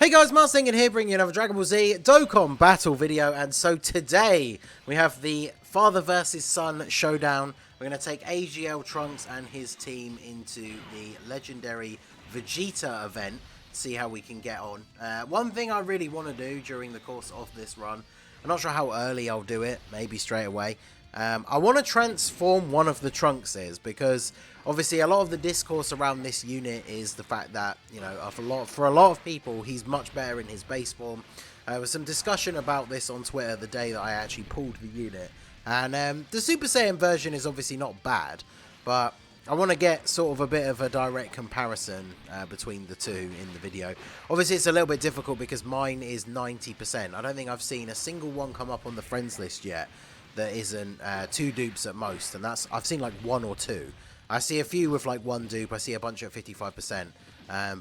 Hey guys, Mars Thinking here, bringing you another Dragon Ball Z Dokkan battle video. And so today we have the father versus son showdown. We're going to take AGL Trunks and his team into the legendary Vegeta event. See how we can get on. One thing I really want to do during the course of this run, I'm not sure how early I'll do it, maybe straight away. I want to transform one of the Trunkses because obviously a lot of the discourse around this unit is the fact that, you know, for a lot of people, he's much better in his base form. There was some discussion about this on Twitter the day that I actually pulled the unit. And the Super Saiyan version is obviously not bad, but I want to get sort of a bit of a direct comparison between the two in the video. Obviously, it's a little bit difficult because mine is 90%. I don't think I've seen a single one come up on the friends list yet that isn't 2 dupes at most, and I've seen like 1 or 2. I see a few with like 1 dupe, I see a bunch at 55%,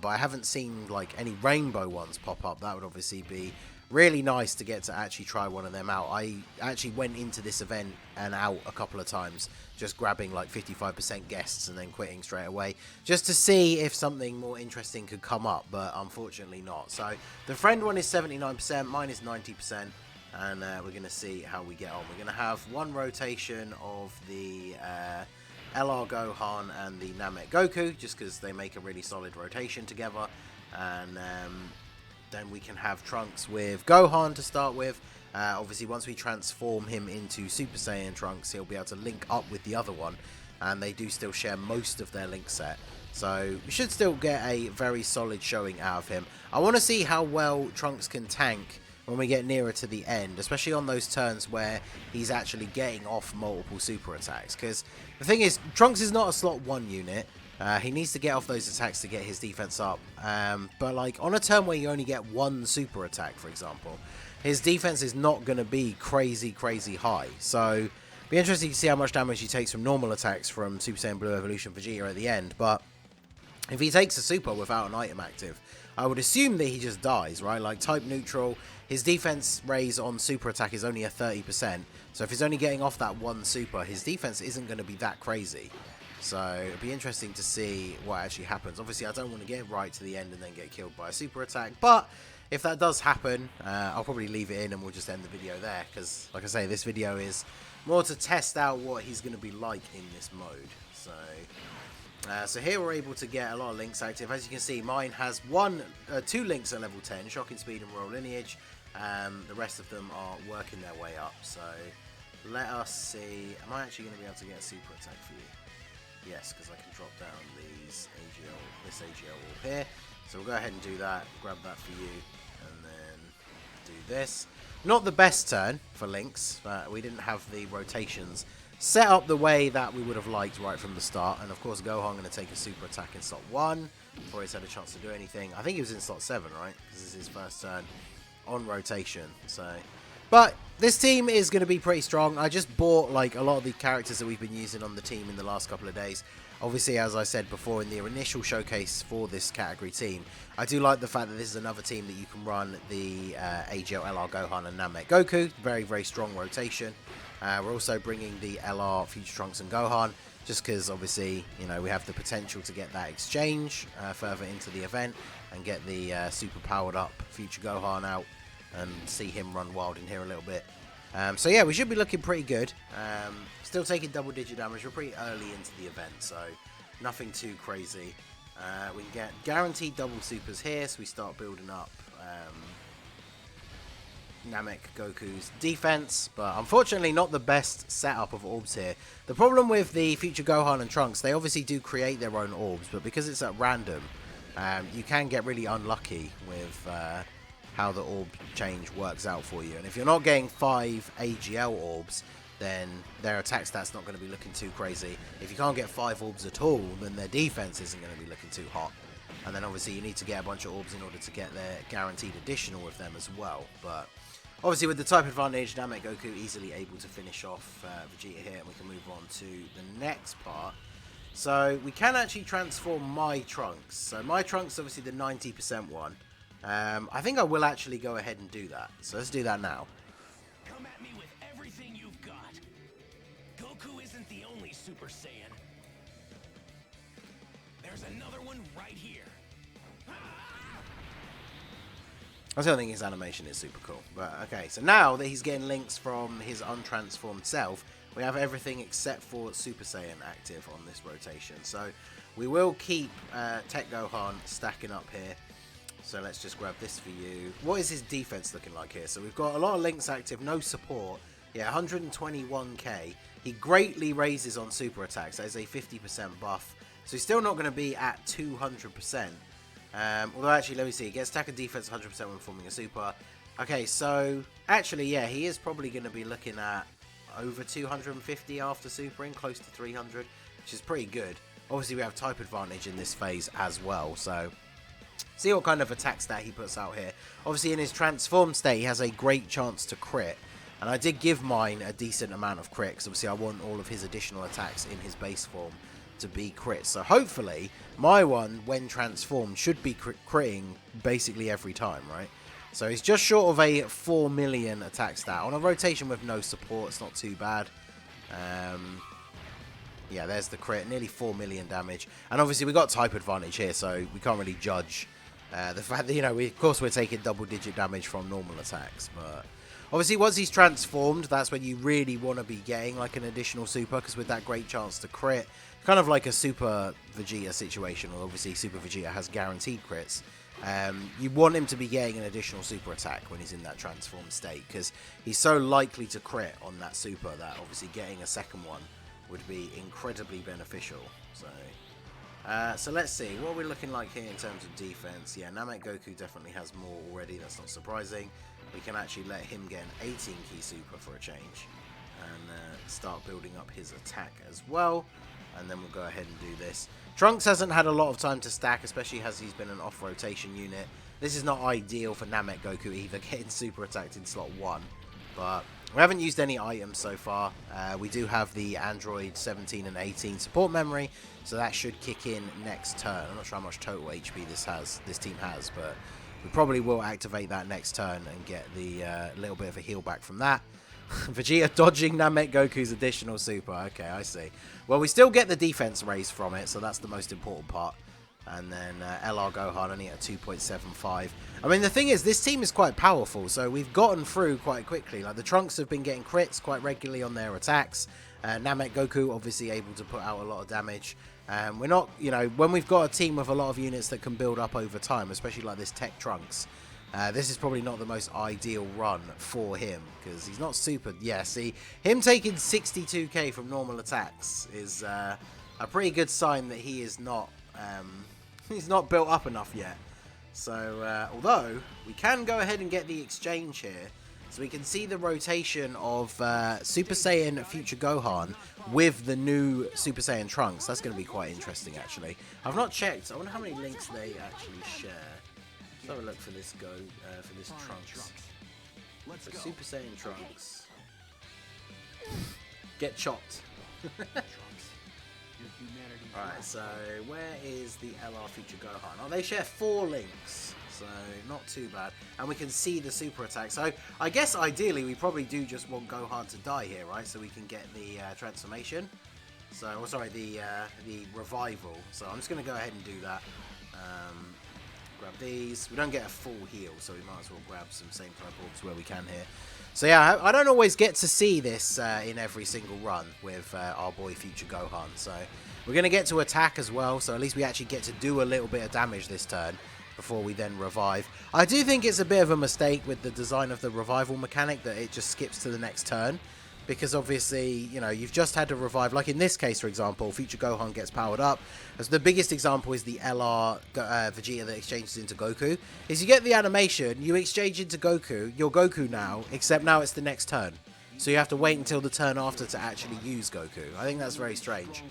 but I haven't seen like any rainbow ones pop up. That would obviously be really nice to get to actually try one of them out. I actually went into this event and out a couple of times, just grabbing like 55% guests and then quitting straight away, just to see if something more interesting could come up, but unfortunately not. So the friend one is 79%, mine is 90%. And we're going to see how we get on. We're going to have one rotation of the LR Gohan and the Namek Goku, just because they make a really solid rotation together. And then we can have Trunks with Gohan to start with. Obviously, once we transform him into Super Saiyan Trunks, he'll be able to link up with the other one. And they do still share most of their link set. So we should still get a very solid showing out of him. I want to see how well Trunks can tank when we get nearer to the end, especially on those turns where he's actually getting off multiple super attacks. Because the thing is, Trunks is not a slot 1 unit. He needs to get off those attacks to get his defense up. But like on a turn where you only get 1 super attack, for example, his defense is not going to be crazy high. So be interesting to see how much damage he takes from normal attacks from Super Saiyan Blue Evolution Vegeta at the end. But if he takes a super without an item active, I would assume that he just dies, right? Like type neutral, his defense raise on super attack is only a 30%. So if he's only getting off that 1 super, his defense isn't going to be that crazy. So it'll be interesting to see what actually happens. Obviously, I don't want to get right to the end and then get killed by a super attack. But if that does happen, I'll probably leave it in and we'll just end the video there. Because, like I say, this video is more to test out what he's going to be like in this mode. So here we're able to get a lot of links active. As you can see, mine has 2 links at level 10, Shocking Speed and Royal Lineage. The rest of them are working their way up. So let us see. Am I actually going to be able to get a super attack for you? Yes, because I can drop down this AGL orb here. So we'll go ahead and do that. Grab that for you, and then do this. Not the best turn for links, but we didn't have the rotations set up the way that we would have liked right from the start. And of course, Gohan going to take a super attack in slot 1 before he's had a chance to do anything. I think he was in slot 7, right? Because this is his first turn on rotation. But this team is going to be pretty strong. I just bought like a lot of the characters that we've been using on the team in the last couple of days. Obviously, as I said before in the initial showcase for this category team, I do like the fact that this is another team that you can run the AGL LR Gohan and Namek Goku. Very strong rotation. We're also bringing the LR Future Trunks and Gohan, just because obviously, you know, we have the potential to get that exchange further into the event and get the super powered up Future Gohan out and see him run wild in here a little bit. So yeah, we should be looking pretty good. Still taking double-digit damage. We're pretty early into the event, so nothing too crazy. We can get guaranteed double supers here, so we start building up Namek Goku's defense, but unfortunately not the best setup of orbs here. The problem with the Future Gohan and Trunks, they obviously do create their own orbs, but because it's at random, you can get really unlucky with how the orb change works out for you. And if you're not getting 5 AGL orbs, then their attack stat's not going to be looking too crazy. If you can't get 5 orbs at all, then their defense isn't going to be looking too hot. And then obviously you need to get a bunch of orbs in order to get their guaranteed additional with them as well. But obviously with the type advantage, Namek Goku easily able to finish off Vegeta here, and we can move on to the next part. So we can actually transform my Trunks. So my Trunks is obviously the 90% one. I think I will actually go ahead and do that. So let's do that now. Come at me with everything you've got. Goku isn't the only Super Saiyan. There's another one right here. I still think his animation is super cool. But okay, so now that he's getting links from his untransformed self, we have everything except for Super Saiyan active on this rotation. So we will keep Tech Gohan stacking up here. So let's just grab this for you. What is his defense looking like here? So we've got a lot of links active, no support. Yeah, 121k. He greatly raises on super attacks. That is a 50% buff. So he's still not going to be at 200%. Although actually, let me see. He gets attack and defense 100% when forming a super. Okay, so actually, yeah, he is probably going to be looking at over 250 after supering, close to 300, which is pretty good. Obviously, we have type advantage in this phase as well, so see what kind of attack stat he puts out here. Obviously, in his transformed state, he has a great chance to crit. And I did give mine a decent amount of crit, because obviously I want all of his additional attacks in his base form to be crits. So hopefully, my one, when transformed, should be critting basically every time, right? So he's just short of a 4 million attack stat. On a rotation with no support, it's not too bad. Yeah, there's the crit, nearly 4 million damage. And obviously we got type advantage here, so we can't really judge the fact that, you know, of course we're taking double-digit damage from normal attacks. But obviously once he's transformed, that's when you really want to be getting like an additional super, because with that great chance to crit, kind of like a Super Vegeta situation, where obviously Super Vegeta has guaranteed crits. You want him to be getting an additional super attack when he's in that transformed state, because he's so likely to crit on that super that obviously getting a second one would be incredibly beneficial. So let's see, what are we looking like here in terms of defense? Yeah, Namek Goku definitely has more already, that's not surprising. We can actually let him get an 18 key super for a change, and start building up his attack as well. And then we'll go ahead and do this. Trunks hasn't had a lot of time to stack, especially as he's been an off-rotation unit. This is not ideal for Namek Goku either, getting super attacked in slot 1. But we haven't used any items so far. We do have the Android 17 and 18 support memory, so that should kick in next turn. I'm not sure how much total HP this team has, but we probably will activate that next turn and get the little bit of a heal back from that. Vegeta dodging Namek Goku's additional super. Okay, I see. Well, we still get the defense raise from it, so that's the most important part. And then LR Gohan only at 2.75. I mean, the thing is, this team is quite powerful, so we've gotten through quite quickly. Like, the Trunks have been getting crits quite regularly on their attacks. Namek Goku obviously able to put out a lot of damage. We're not, you know, when we've got a team with a lot of units that can build up over time, especially like this Tech Trunks, this is probably not the most ideal run for him, because he's not super. Yeah, see, him taking 62k from normal attacks is a pretty good sign that he is not he's not built up enough yet. So although we can go ahead and get the exchange here, so we can see the rotation of Super Saiyan Future Gohan with the new Super Saiyan Trunks. That's going to be quite interesting, actually. I've not checked. I wonder how many links they actually share. Let's have a look for this for this Trunks. So Super Saiyan Trunks. Get chopped. Alright, so where is the LR Future Gohan? Oh, they share 4 links, so not too bad. And we can see the super attack. So I guess ideally we probably do just want Gohan to die here, right? So we can get the transformation. So, oh, sorry, the revival. So I'm just going to go ahead and do that. Grab these. We don't get a full heal, so we might as well grab some same type orbs where we can here. So yeah, I don't always get to see this in every single run with our boy Future Gohan. So we're going to get to attack as well, so at least we actually get to do a little bit of damage this turn before we then revive. I do think it's a bit of a mistake with the design of the revival mechanic that it just skips to the next turn. Because obviously, you know, you've just had to revive. Like in this case, for example, Future Gohan gets powered up. As the biggest example is the LR Vegeta that exchanges into Goku. Is you get the animation, you exchange into Goku, you're Goku now, except now it's the next turn. So you have to wait until the turn after to actually use Goku. I think that's very strange.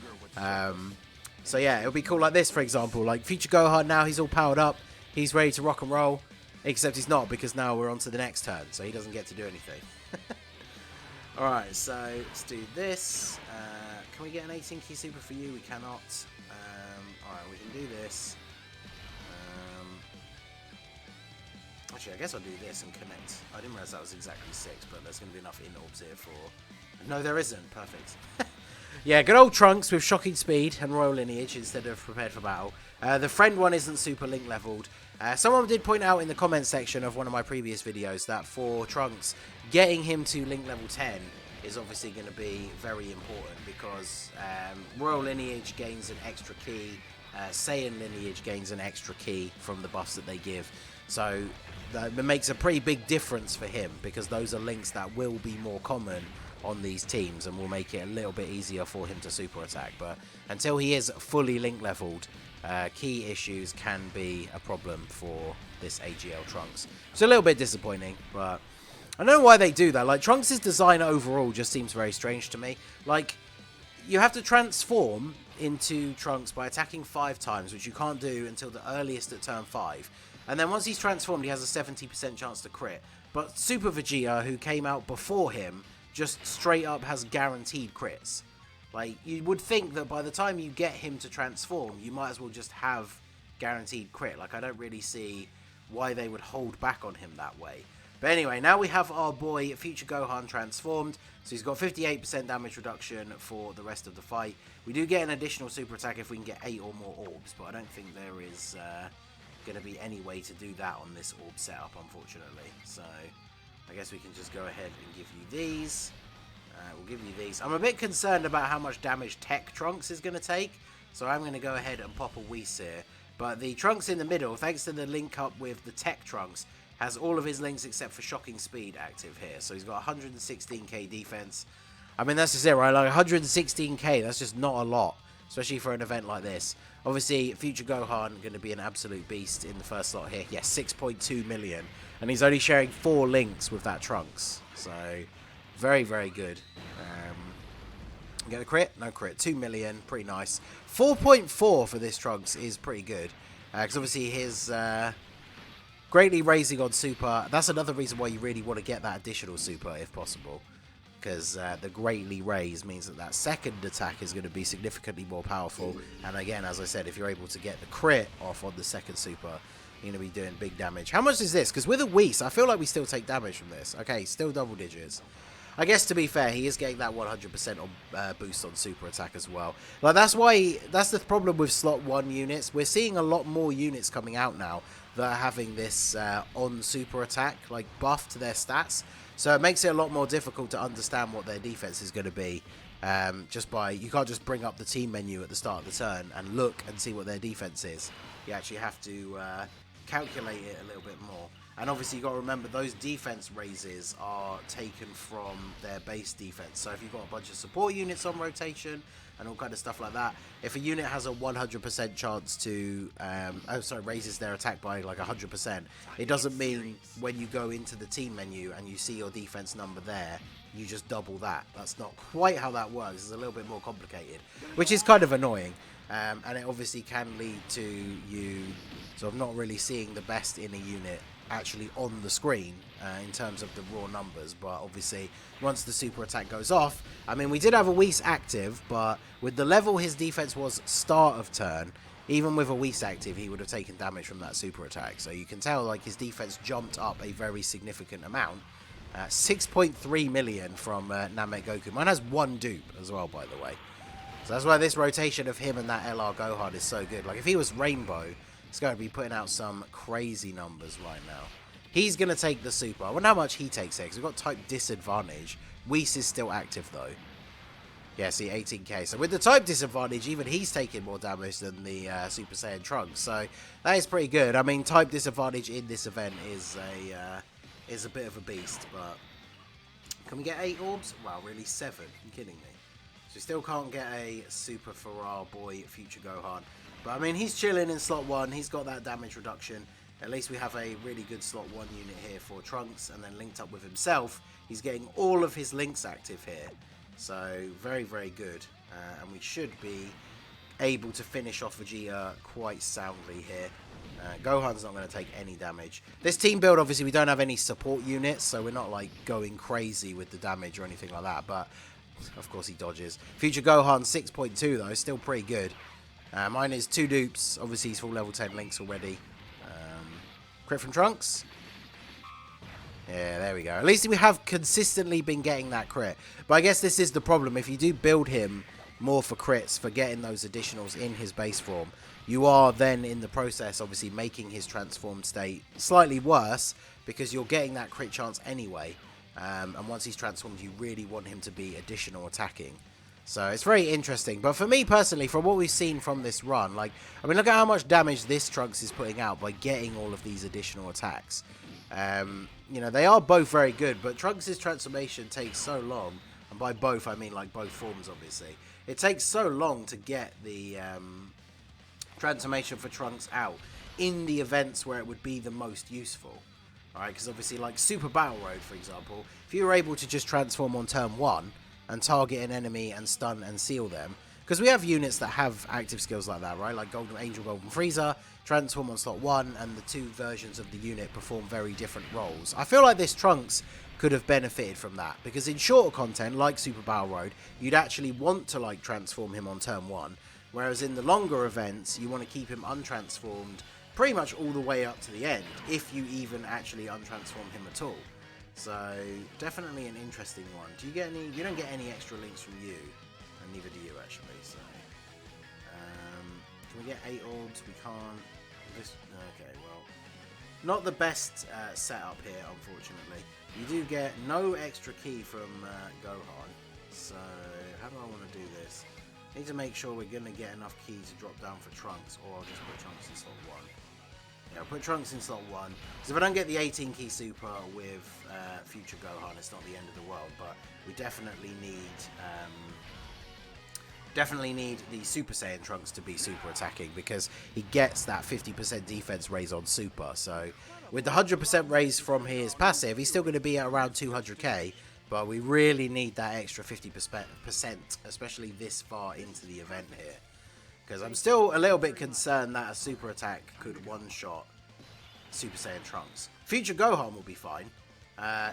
So yeah, it'll be cool like this, for example. Like Future Gohan now, he's all powered up. He's ready to rock and roll. Except he's not, because now we're on to the next turn. So he doesn't get to do anything. Alright, so let's do this. Can we get an 18 key super for you? We cannot. Alright, we can do this. Actually, I guess I'll do this and connect. I didn't realize that was exactly 6, but there's going to be enough in orbs here for... No, there isn't. Perfect. Yeah, good old Trunks with shocking speed and royal lineage instead of prepared for battle. The friend one isn't super link leveled. Someone did point out in the comment section of one of my previous videos that for Trunks, getting him to link level 10 is obviously going to be very important because royal lineage gains an extra key, Saiyan lineage gains an extra key from the buffs that they give. So that makes a pretty big difference for him because those are links that will be more common on these teams and will make it a little bit easier for him to super attack. But until he is fully link leveled, key issues can be a problem for this AGL Trunks. It's a little bit disappointing, but I don't know why they do that. Like, Trunks' design overall just seems very strange to me. Like, you have to transform into Trunks by attacking 5 times, which you can't do until the earliest at turn 5. And then once he's transformed, he has a 70% chance to crit. But Super Vegeta, who came out before him, just straight up has guaranteed crits. Like, you would think that by the time you get him to transform, you might as well just have guaranteed crit. Like, I don't really see why they would hold back on him that way. But anyway, now we have our boy Future Gohan transformed. So he's got 58% damage reduction for the rest of the fight. We do get an additional super attack if we can get 8 or more orbs, but I don't think there is going to be any way to do that on this orb setup, unfortunately. So I guess we can just go ahead and give you these. We'll give you these. I'm a bit concerned about how much damage Tech Trunks is going to take, so I'm going to go ahead and pop a Whis here. But the Trunks in the middle, thanks to the link up with the Tech Trunks, has all of his links except for Shocking Speed active here. So he's got 116k defense. I mean, that's just it, right? Like, 116k, that's just not a lot, especially for an event like this. Obviously, Future Gohan going to be an absolute beast in the first slot here. Yes, 6.2 million. And he's only sharing 4 links with that Trunks. So, very, very good. Get the crit? No crit. 2 million. Pretty nice. 4.4 for this Trunks is pretty good. Because obviously his greatly raising on super. That's another reason why you really want to get that additional super if possible. Because the greatly raise means that that second attack is going to be significantly more powerful. And again, as I said, if you're able to get the crit off on the second super, you're going to be doing big damage. How much is this? Because with a Whis, I feel like we still take damage from this. Okay, still double digits. I guess to be fair, he is getting that 100% on boost on super attack as well. Like, that's the problem with slot 1 units. We're seeing a lot more units coming out now that are having this on super attack, like, buff to their stats. So it makes it a lot more difficult to understand what their defense is going to be. Just by, you can't just bring up the team menu at the start of the turn and look and see what their defense is. You actually have to calculate it a little bit more. And obviously you've got to remember those defense raises are taken from their base defense. So if you've got a bunch of support units on rotation and all kind of stuff like that, if a unit has a 100% chance to, raises their attack by like 100%, it doesn't mean when you go into the team menu and you see your defense number there, you just double that. That's not quite how that works. It's a little bit more complicated, which is kind of annoying. And it obviously can lead to you sort of not really seeing the best in a unit actually on the screen in terms of the raw numbers. But obviously once the super attack goes off, I mean, we did have a Whis active, but with the level his defense was start of turn, even with a Whis active, he would have taken damage from that super attack. So you can tell, like, his defense jumped up a very significant amount. 6.3 million from Namek Goku. Mine has 1 dupe as well, by the way. So that's why this rotation of him and that LR Gohan is so good. Like, if he was Rainbow, he's going to be putting out some crazy numbers right now. He's going to take the super. I wonder how much he takes here, because we've got type disadvantage. Whis is still active, though. Yeah, see, 18k. So with the type disadvantage, even he's taking more damage than the Super Saiyan Trunks. So that is pretty good. I mean, type disadvantage in this event is a bit of a beast, but can we get 8 orbs? Wow, really 7? You're kidding me. So we still can't get a super for our boy Future Gohan. But I mean, he's chilling in slot 1. He's got that damage reduction. At least we have a really good slot 1 unit here for Trunks. And then linked up with himself, he's getting all of his links active here. So very, very good. And we should be able to finish off Vegeta quite soundly here. Gohan's not going to take any damage. This team build, obviously, we don't have any support units, so we're not, like, going crazy with the damage or anything like that. But, of course, he dodges. Future Gohan, 6.2, though, still pretty good. Mine is 2 dupes. Obviously, he's full level 10 links already. Crit from Trunks. Yeah, there we go. At least we have consistently been getting that crit. But I guess this is the problem. If you do build him more for crits for getting those additionals in his base form, you are then in the process obviously making his transformed state slightly worse because you're getting that crit chance anyway. And once he's transformed, you really want him to be additional attacking. So it's very interesting. But for me personally, from what we've seen from this run, like, I mean, look at how much damage this Trunks is putting out by getting all of these additional attacks. You know, they are both very good, but Trunks' transformation takes so long. And by both, I mean like both forms, obviously. It takes so long to get the transformation for Trunks out in the events where it would be the most useful. Alright, because obviously, like Super Battle Road, for example, if you were able to just transform on turn 1 and target an enemy and stun and seal them, because we have units that have active skills like that, right? Like Golden Angel, Golden Freezer, transform on slot 1, and the two versions of the unit perform very different roles. I feel like this Trunks could have benefited from that, because in shorter content, like Super Battle Road, you'd actually want to, like, transform him on turn 1, whereas in the longer events, you want to keep him untransformed pretty much all the way up to the end, if you even actually untransform him at all. So, definitely an interesting one. Do you get any? You don't get any extra links from you, and neither do you actually. So, can we get 8 orbs? We can't. Okay, well, not the best setup here, unfortunately. You do get no extra key from Gohan. So, how do I want to do this? I need to make sure we're going to get enough keys to drop down for Trunks, or I'll just put Trunks in slot 1. Yeah, I'll put Trunks in slot 1. Because if I don't get the 18 key super with future Gohan, it's not the end of the world. But we definitely need the Super Saiyan Trunks to be super attacking, because he gets that 50% defense raise on Super. So with the 100% raise from his passive, he's still going to be at around 200k. But we really need that extra 50%, especially this far into the event here. Because I'm still a little bit concerned that a super attack could one-shot Super Saiyan Trunks. Future Gohan will be fine.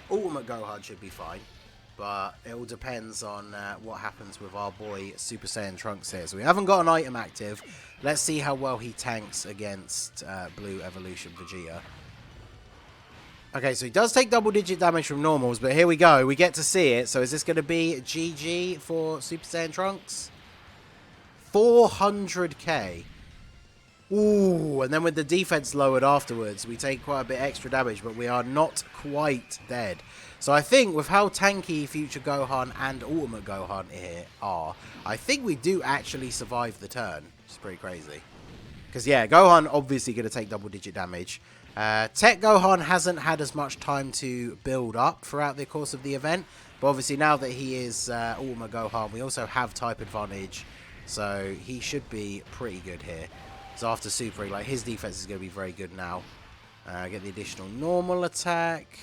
Ultimate Gohan should be fine. But it all depends on what happens with our boy Super Saiyan Trunks here. So we haven't got an item active. Let's see how well he tanks against Blue Evolution Vegeta. Okay, so he does take double-digit damage from normals, but here we go. We get to see it. So is this going to be GG for Super Saiyan Trunks? 400k. Ooh, and then with the defense lowered afterwards, we take quite a bit extra damage, but we are not quite dead. So I think with how tanky Future Gohan and Ultimate Gohan here are, I think we do actually survive the turn, which is pretty crazy. Because, yeah, Gohan obviously going to take double-digit damage. Tech Gohan hasn't had as much time to build up throughout the course of the event, but obviously now that he is Ultimate Gohan, we also have type advantage, so he should be pretty good here. So after Super, like, his defense is going to be very good now. Get the additional normal attack.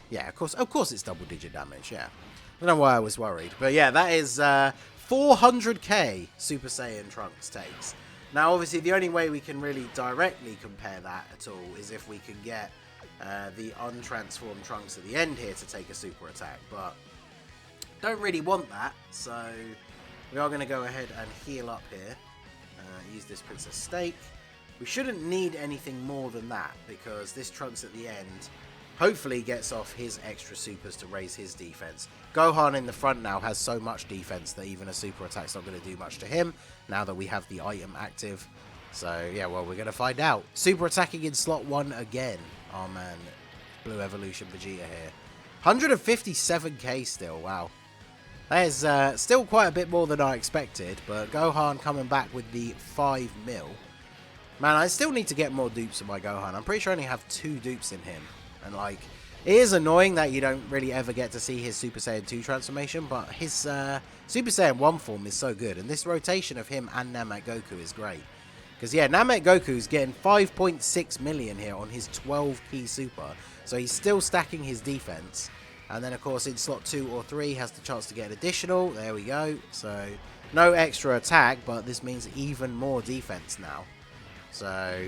Yeah, of course it's double-digit damage, yeah. I don't know why I was worried, but yeah, that is 400k Super Saiyan Trunks takes. Now, obviously, the only way we can really directly compare that at all is if we can get the untransformed Trunks at the end here to take a super attack, but don't really want that, so we are going to go ahead and heal up here. Use this Princess Steak. We shouldn't need anything more than that, because this Trunks at the end hopefully gets off his extra supers to raise his defense. Gohan in the front now has so much defense that even a super attack's not going to do much to him now that we have the item active. So, yeah, well, we're going to find out. Super attacking in slot 1 again. Oh, man. Blue Evolution Vegeta here. 157k still. Wow. That is still quite a bit more than I expected, but Gohan coming back with the 5 mil. Man, I still need to get more dupes in my Gohan. I'm pretty sure I only have 2 dupes in him. And, like, it is annoying that you don't really ever get to see his Super Saiyan 2 transformation, but his Super Saiyan 1 form is so good. And this rotation of him and Namek Goku is great. Because, yeah, Namek Goku's getting 5.6 million here on his 12 key super. So he's still stacking his defense. And then, of course, in slot 2 or 3, has the chance to get an additional. There we go. So, no extra attack, but this means even more defense now. So,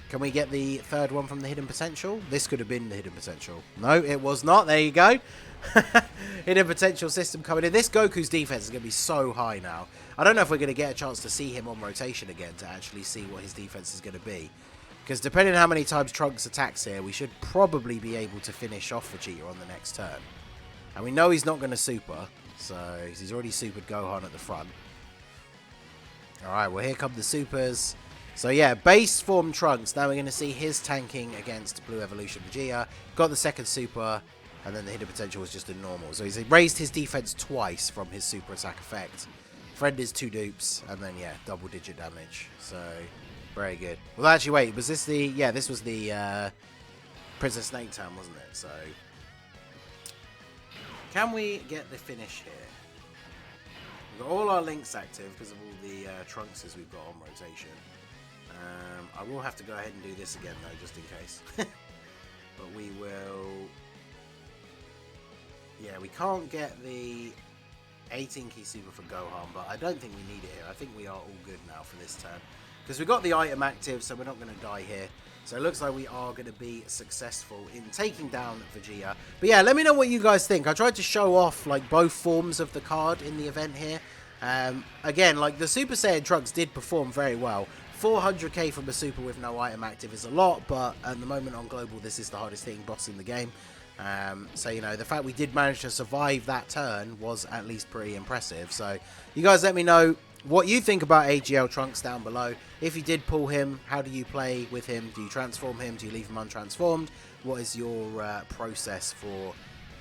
can we get the third one from the Hidden Potential? This could have been the Hidden Potential. No, it was not. There you go. Hidden Potential system coming in. This Goku's defense is going to be so high now. I don't know if we're going to get a chance to see him on rotation again to actually see what his defense is going to be. Because depending on how many times Trunks attacks here, we should probably be able to finish off Vegeta on the next turn. And we know he's not going to super, So he's already supered Gohan at the front. Alright, well here come the supers. So yeah, base form Trunks. Now we're going to see his tanking against Blue Evolution Vegeta. Got the second super, and then the hidden potential was just a normal. So he's raised his defense twice from his super attack effect. Friend is 2 dupes, and then yeah, double digit damage. So very good. Well actually wait, was this the, yeah, this was the Princess Snake turn, wasn't it? So can we get the finish here? We've got all our links active because of all the Trunkses we've got on rotation. I will have to go ahead and do this again though, just in case. But we will... Yeah, we can't get the 18 key super for Gohan, but I don't think we need it here. I think we are all good now for this turn. Because we've got the item active, so we're not going to die here. So it looks like we are going to be successful in taking down Vegeta. But yeah, let me know what you guys think. I tried to show off like both forms of the card in the event here. Again, like the Super Saiyan Trunks did perform very well. 400k from a super with no item active is a lot, but at the moment on Global, this is the hardest hitting boss in the game. So, you know, the fact we did manage to survive that turn was at least pretty impressive. So, you guys let me know what you think about AGL Trunks down below. If you did pull him, how do you play with him? Do you transform him? Do you leave him untransformed? What is your process for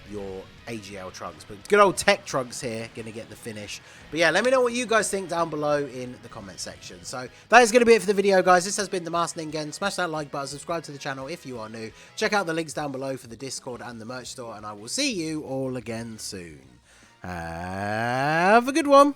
your AGL Trunks? But good old Tech Trunks here, going to get the finish. But yeah, let me know what you guys think down below in the comment section. So that is going to be it for the video, guys. This has been the Master Ningen. Smash that like button, subscribe to the channel if you are new. Check out the links down below for the Discord and the merch store, and I will see you all again soon. Have a good one.